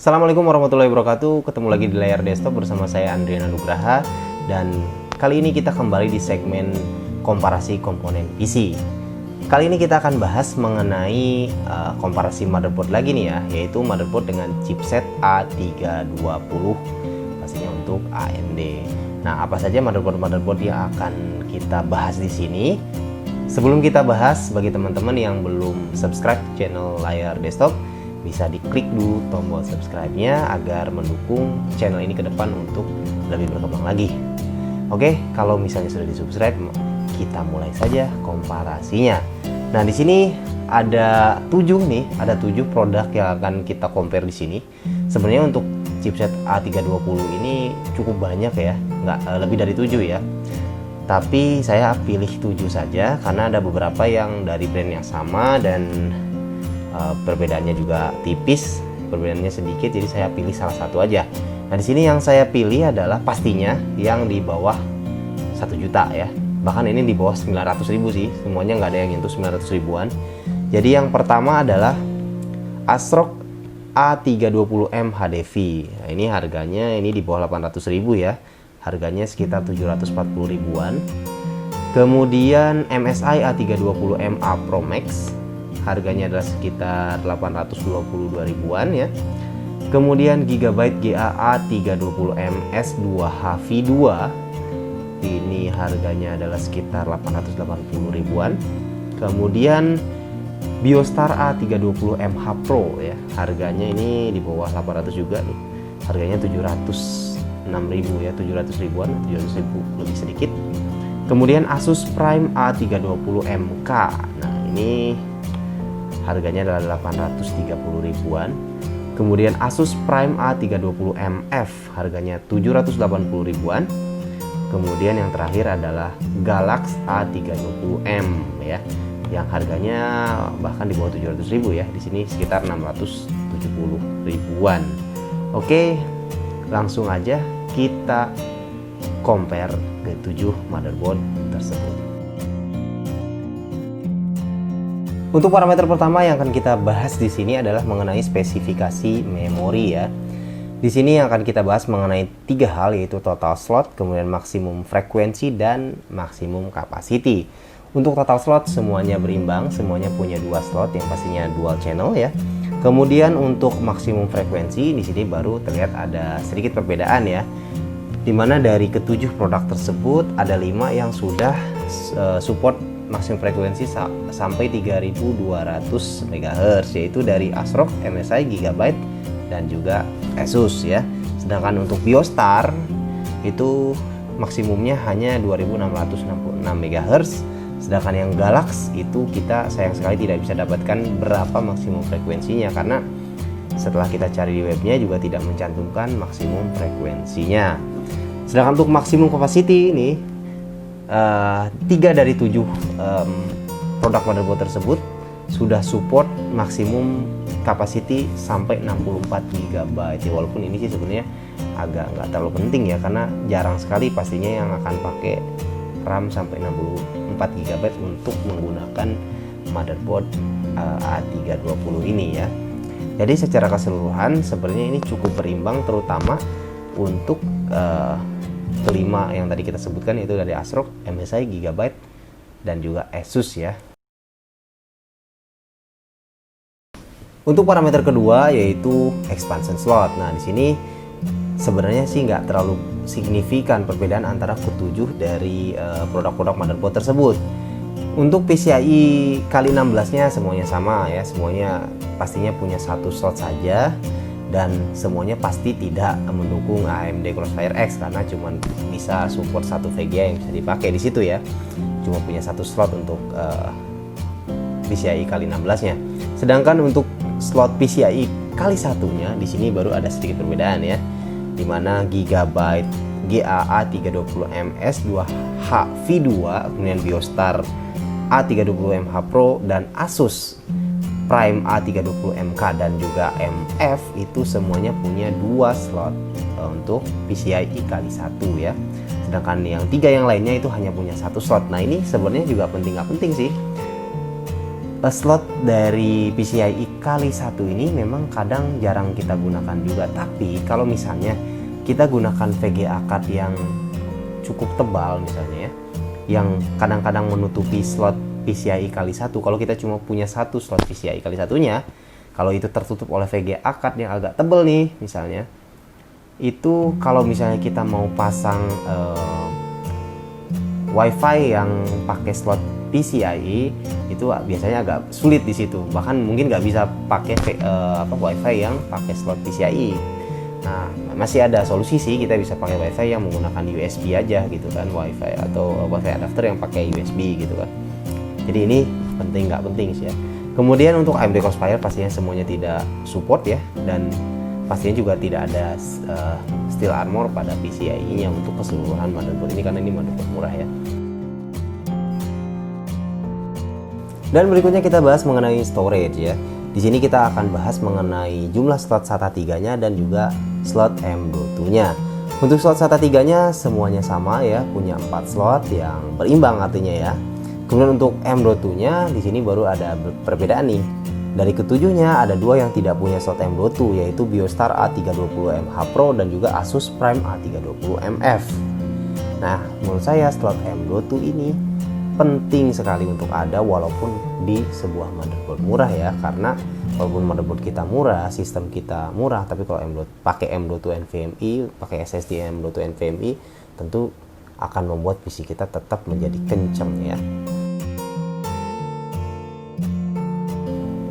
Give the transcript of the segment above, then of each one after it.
Assalamualaikum warahmatullahi wabarakatuh. Ketemu lagi di layar desktop bersama saya Andriana Nugraha. Dan kali ini kita kembali di segmen komparasi komponen PC. Kali ini kita akan bahas mengenai komparasi motherboard lagi nih ya, yaitu motherboard dengan chipset A320 pastinya untuk AMD. Nah, apa saja motherboard yang akan kita bahas di sini? Sebelum kita bahas, bagi teman-teman yang belum subscribe channel layar desktop, bisa diklik dulu tombol subscribe-nya agar mendukung channel ini ke depan untuk lebih berkembang lagi. Oke, kalau misalnya sudah di-subscribe, kita mulai saja komparasinya. Nah, di sini ada 7 produk yang akan kita compare di sini. Sebenarnya untuk chipset A320 ini cukup banyak ya, nggak lebih dari 7 ya. Tapi saya pilih 7 saja karena ada beberapa yang dari brand yang sama dan perbedaannya juga tipis, perbedaannya sedikit, jadi saya pilih salah satu aja. Nah, di sini yang saya pilih adalah pastinya yang di bawah 1 juta ya. Bahkan ini di bawah 900.000 sih, semuanya nggak ada yang nyentuh 900 ribuan. Jadi yang pertama adalah ASRock A320M HDV. Nah, ini harganya ini di bawah 800.000 ya. Harganya sekitar 740 ribuan. Kemudian MSI A320M A Pro Max, harganya adalah sekitar 822 ribuan ya. Kemudian Gigabyte GAA 320M S2H V2, ini harganya adalah sekitar 880 ribuan. Kemudian Biostar A320M H Pro ya, harganya ini di bawah 800 juga nih. Harganya 706.000 ya, 700 ribuan, 700 ribu lebih sedikit. Kemudian Asus Prime A320MK. Nah, ini harganya adalah 830 ribuan. Kemudian Asus Prime A320MF, harganya 780 ribuan. Kemudian yang terakhir adalah Galax A320M ya, yang harganya bahkan di bawah 700.000 ya. Di sini sekitar 670 ribuan. Oke, langsung aja kita compare ke 7 motherboard tersebut. Untuk parameter pertama yang akan kita bahas di sini adalah mengenai spesifikasi memori ya. Di sini yang akan kita bahas mengenai 3 hal, yaitu total slot, kemudian maksimum frekuensi, dan maksimum capacity. Untuk total slot semuanya berimbang, semuanya punya 2 slot yang pastinya dual channel ya. Kemudian untuk maksimum frekuensi di sini baru terlihat ada sedikit perbedaan ya. Dimana dari ke-7 produk tersebut ada 5 yang sudah support maksimum frekuensi sampai 3200 MHz, yaitu dari ASRock, MSI, Gigabyte, dan juga Asus ya. Sedangkan untuk Biostar itu maksimumnya hanya 2666 MHz. Sedangkan yang Galax itu kita sayang sekali tidak bisa dapatkan berapa maksimum frekuensinya, karena setelah kita cari di webnya juga tidak mencantumkan maksimum frekuensinya. Sedangkan untuk maksimum capacity ini 3 dari 7 produk motherboard tersebut sudah support maksimum capacity sampai 64 GB ya, walaupun ini sih sebenarnya agak nggak terlalu penting ya, karena jarang sekali pastinya yang akan pakai RAM sampai 64 GB untuk menggunakan motherboard A320 ini ya. Jadi secara keseluruhan sebenarnya ini cukup berimbang, terutama untuk kelima yang tadi kita sebutkan, yaitu dari ASRock, MSI, Gigabyte, dan juga Asus ya. Untuk parameter kedua yaitu expansion slot. Nah, di sini sebenarnya sih nggak terlalu signifikan perbedaan antara ke-7 dari produk-produk motherboard tersebut. Untuk PCIe kali 16-nya semuanya sama ya, semuanya pastinya punya 1 slot saja. Dan semuanya pasti tidak mendukung AMD Crossfire X karena cuma bisa support 1 VGA yang bisa dipakai di situ ya. Cuma punya 1 slot untuk PCIe kali 16-nya. Sedangkan untuk slot PCIe kali 1-nya di sini baru ada sedikit perbedaan ya. Dimana Gigabyte GAA 320M S2H V2, kemudian Biostar A320M H Pro, dan Asus Prime A320MK dan juga MF itu semuanya punya 2 slot untuk PCIe kali 1 ya. Sedangkan yang 3 yang lainnya itu hanya punya 1 slot. Nah, ini sebenarnya juga penting nggak penting sih. slot dari PCIe kali 1 ini memang kadang jarang kita gunakan juga. Tapi kalau misalnya kita gunakan VGA card yang cukup tebal misalnya ya, yang kadang-kadang menutupi slot PCIe kali 1. Kalau kita cuma punya satu slot PCIe kali 1-nya, kalau itu tertutup oleh VGA card yang agak tebal nih misalnya, itu kalau misalnya kita mau pasang WiFi yang pakai slot PCIe, itu biasanya agak sulit di situ. Bahkan mungkin nggak bisa pakai WiFi yang pakai slot PCIe. Nah, masih ada solusi sih, kita bisa pakai WiFi yang menggunakan USB aja gitu kan, WiFi atau WiFi adapter yang pakai USB gitu kan. Jadi ini penting nggak penting sih ya. Kemudian untuk AMD Crossfire pastinya semuanya tidak support ya, dan pastinya juga tidak ada steel armor pada PCIe-nya untuk keseluruhan motherboard ini, karena ini motherboard murah ya. Dan berikutnya kita bahas mengenai storage ya. Di sini kita akan bahas mengenai jumlah slot SATA 3-nya dan juga slot M.2-nya. Untuk slot SATA 3-nya semuanya sama ya, punya 4 slot yang berimbang artinya ya. Kemudian untuk M.2-nya di sini baru ada perbedaan nih. Dari ketujuhnya ada 2 yang tidak punya slot M.2, yaitu Biostar A320MH Pro dan juga Asus Prime A320MF. Nah, menurut saya slot M.2 ini penting sekali untuk ada walaupun di sebuah motherboard murah ya, karena walaupun motherboard kita murah, sistem kita murah, tapi kalau pakai M.2 NVMe, pakai SSD M.2 NVMe, tentu akan membuat PC kita tetap menjadi kenceng ya.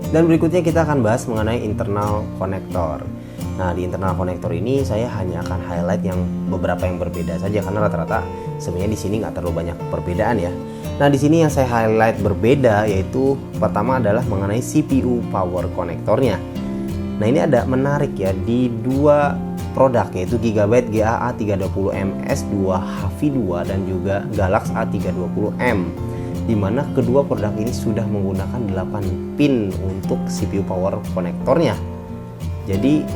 Dan berikutnya kita akan bahas mengenai internal konektor. Nah, di internal konektor ini saya hanya akan highlight yang beberapa yang berbeda saja, karena rata-rata sebenarnya di sini nggak terlalu banyak perbedaan ya. Nah, di sini yang saya highlight berbeda yaitu pertama adalah mengenai CPU power konektornya. Nah, ini ada menarik ya, di dua produk yaitu Gigabyte GA-A320M S2 HV2 dan juga Galax A320M, di mana kedua produk ini sudah menggunakan 8 pin untuk CPU power konektornya. Jadi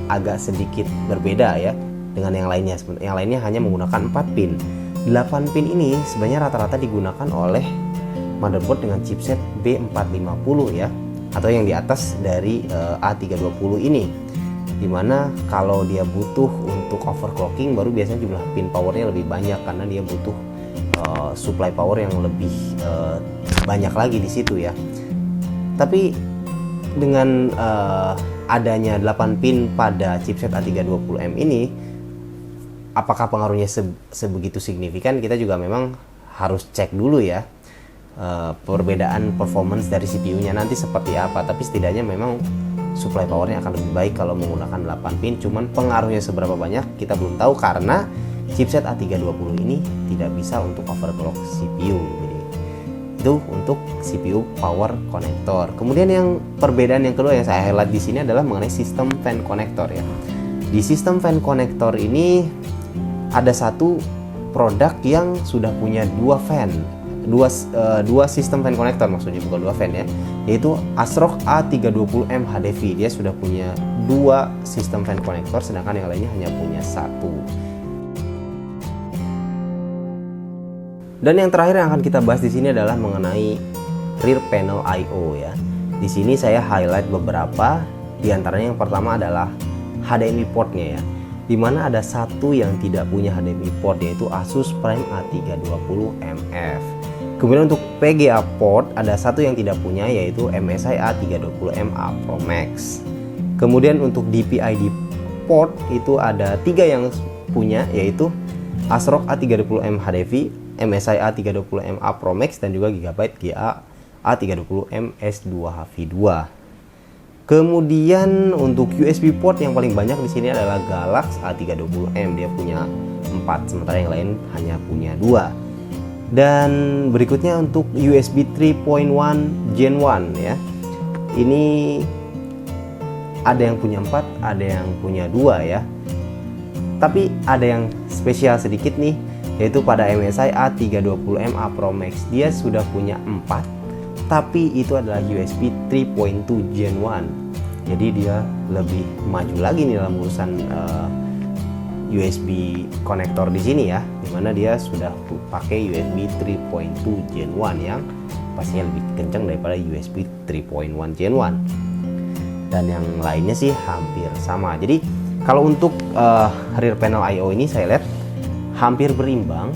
agak sedikit berbeda ya dengan yang lainnya. Yang lainnya hanya menggunakan 4 pin. 8 pin ini sebenarnya rata-rata digunakan oleh motherboard dengan chipset B450 ya, atau yang di atas dari A320 ini, dimana kalau dia butuh untuk overclocking baru biasanya jumlah pin powernya lebih banyak, karena dia butuh supply power yang lebih banyak lagi di situ ya. Tapi dengan adanya 8 pin pada chipset A320M ini, apakah pengaruhnya sebegitu signifikan? Kita juga memang harus cek dulu ya perbedaan performance dari CPU-nya nanti seperti apa. Tapi setidaknya memang supply powernya akan lebih baik kalau menggunakan 8 pin. Cuman pengaruhnya seberapa banyak kita belum tahu, karena chipset A320 ini tidak bisa untuk overclock CPU. Jadi itu untuk CPU power connector. Kemudian yang perbedaan yang kedua yang saya highlight di sini adalah mengenai sistem fan connector ya. Di sistem fan connector ini ada satu produk yang sudah punya dua sistem fan connector, maksudnya bukan 2 fan ya, yaitu ASRock A320M HDV. Dia sudah punya 2 sistem fan connector, sedangkan yang lainnya hanya punya 1. Dan yang terakhir yang akan kita bahas di sini adalah mengenai rear panel I/O ya. Di sini saya highlight beberapa, di antaranya yang pertama adalah HDMI portnya ya, dimana ada satu yang tidak punya HDMI port, yaitu Asus Prime A320MF. Kemudian untuk PGA port ada satu yang tidak punya, yaitu MSI A320MA Pro Max. Kemudian untuk DPI port itu ada 3 yang punya, yaitu ASRock A320M HDV, MSI A320MA Pro Max, dan juga Gigabyte GA-A320M S2 HV2. Kemudian untuk USB port yang paling banyak di sini adalah Galax A320M, dia punya 4, sementara yang lain hanya punya 2. Dan berikutnya untuk USB 3.1 Gen 1 ya. Ini ada yang punya 4, ada yang punya 2 ya. Tapi ada yang spesial sedikit nih, yaitu pada MSI A320MA Pro Max, dia sudah punya 4, tapi itu adalah USB 3.2 Gen 1. Jadi dia lebih maju lagi nih dalam urusan USB konektor di sini ya, dimana dia sudah pakai USB 3.2 Gen 1 yang pastinya lebih kencang daripada USB 3.1 Gen 1, dan yang lainnya sih hampir sama. Jadi kalau untuk rear panel I/O ini saya lihat hampir berimbang,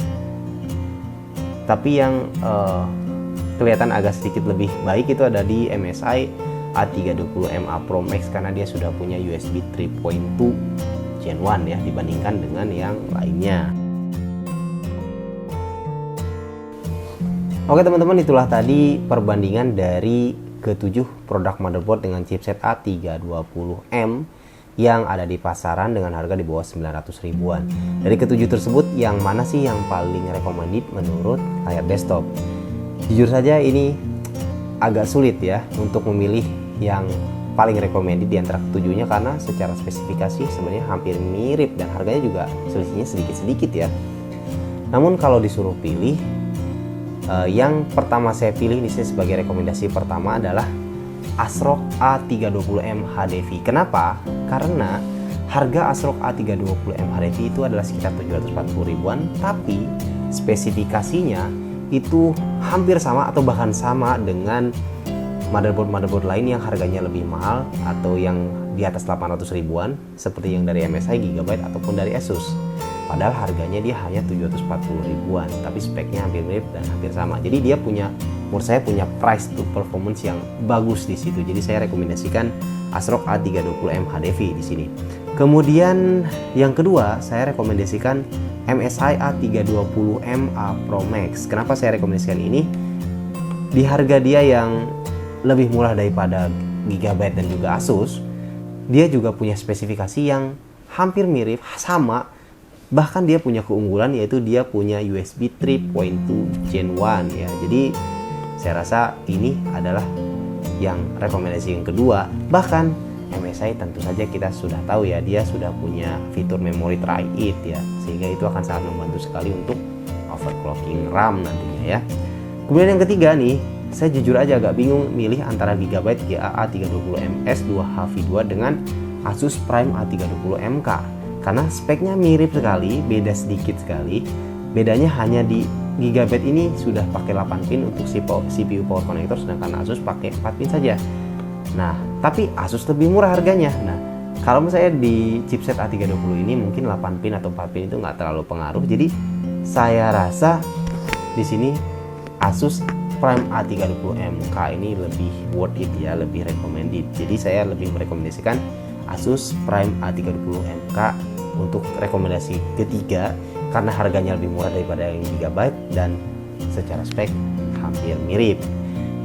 tapi yang kelihatan agak sedikit lebih baik itu ada di MSI A320MA Pro Max karena dia sudah punya USB 3.2 Gen 1 ya, dibandingkan dengan yang lainnya. Oke teman-teman, itulah tadi perbandingan dari ketujuh produk motherboard dengan chipset A320M yang ada di pasaran dengan harga di bawah 900 ribuan. Dari ketujuh tersebut, yang mana sih yang paling recommended menurut layar desktop? Jujur saja ini agak sulit ya untuk memilih yang paling recommended di antara ketujuhnya, karena secara spesifikasi sebenarnya hampir mirip dan harganya juga selisihnya sedikit-sedikit ya. Namun kalau disuruh pilih, yang pertama saya pilih di sini sebagai rekomendasi pertama adalah ASRock A320M HDV. Kenapa? Karena harga ASRock A320M HDV itu adalah sekitar 740 ribuan, tapi spesifikasinya itu hampir sama atau bahkan sama dengan motherboard lain yang harganya lebih mahal atau yang di atas 800 ribuan seperti yang dari MSI, Gigabyte ataupun dari Asus. Padahal harganya dia hanya 740 ribuan, tapi speknya hampir mirip dan hampir sama. Jadi dia punya, menurut saya punya price to performance yang bagus di situ. Jadi saya rekomendasikan ASRock A320M HDV di sini. Kemudian yang kedua, saya rekomendasikan MSI A320MA Pro Max. Kenapa saya rekomendasikan ini? Di harga dia yang lebih murah daripada Gigabyte dan juga Asus, dia juga punya spesifikasi yang hampir mirip, sama. Bahkan dia punya keunggulan, yaitu dia punya USB 3.2 Gen 1 ya. Jadi saya rasa ini adalah yang rekomendasi yang kedua. Bahkan MSI tentu saja kita sudah tahu ya, dia sudah punya fitur memory try-it ya, sehingga itu akan sangat membantu sekali untuk overclocking RAM nantinya ya. Kemudian yang ketiga nih, saya jujur aja agak bingung milih antara Gigabyte GA A320M S2HV2 dengan Asus Prime A320MK. Karena speknya mirip sekali, beda sedikit sekali. Bedanya hanya di Gigabyte ini sudah pakai 8 pin untuk CPU power connector, sedangkan Asus pakai 4 pin saja. Nah, tapi Asus lebih murah harganya. Nah, kalau misalnya di chipset A320 ini mungkin 8 pin atau 4 pin itu nggak terlalu pengaruh. Jadi saya rasa di sini Asus Prime A320MK ini lebih worth it ya, lebih recommended. Jadi saya lebih merekomendasikan Asus Prime A320MK untuk rekomendasi ketiga, karena harganya lebih murah daripada yang Gigabyte dan secara spek hampir mirip.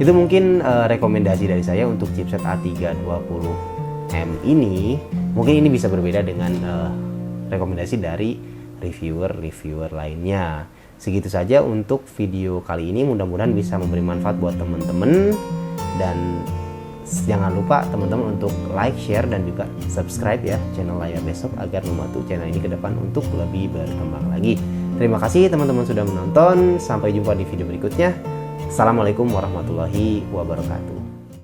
Itu mungkin rekomendasi dari saya untuk chipset A320M ini. Mungkin ini bisa berbeda dengan rekomendasi dari reviewer lainnya. Segitu saja untuk video kali ini, mudah-mudahan bisa memberi manfaat buat teman-teman, dan jangan lupa teman-teman untuk like, share, dan juga subscribe ya channel Layar Desktop agar membantu channel ini ke depan untuk lebih berkembang lagi. Terima kasih teman-teman sudah menonton, sampai jumpa di video berikutnya. Assalamualaikum warahmatullahi wabarakatuh.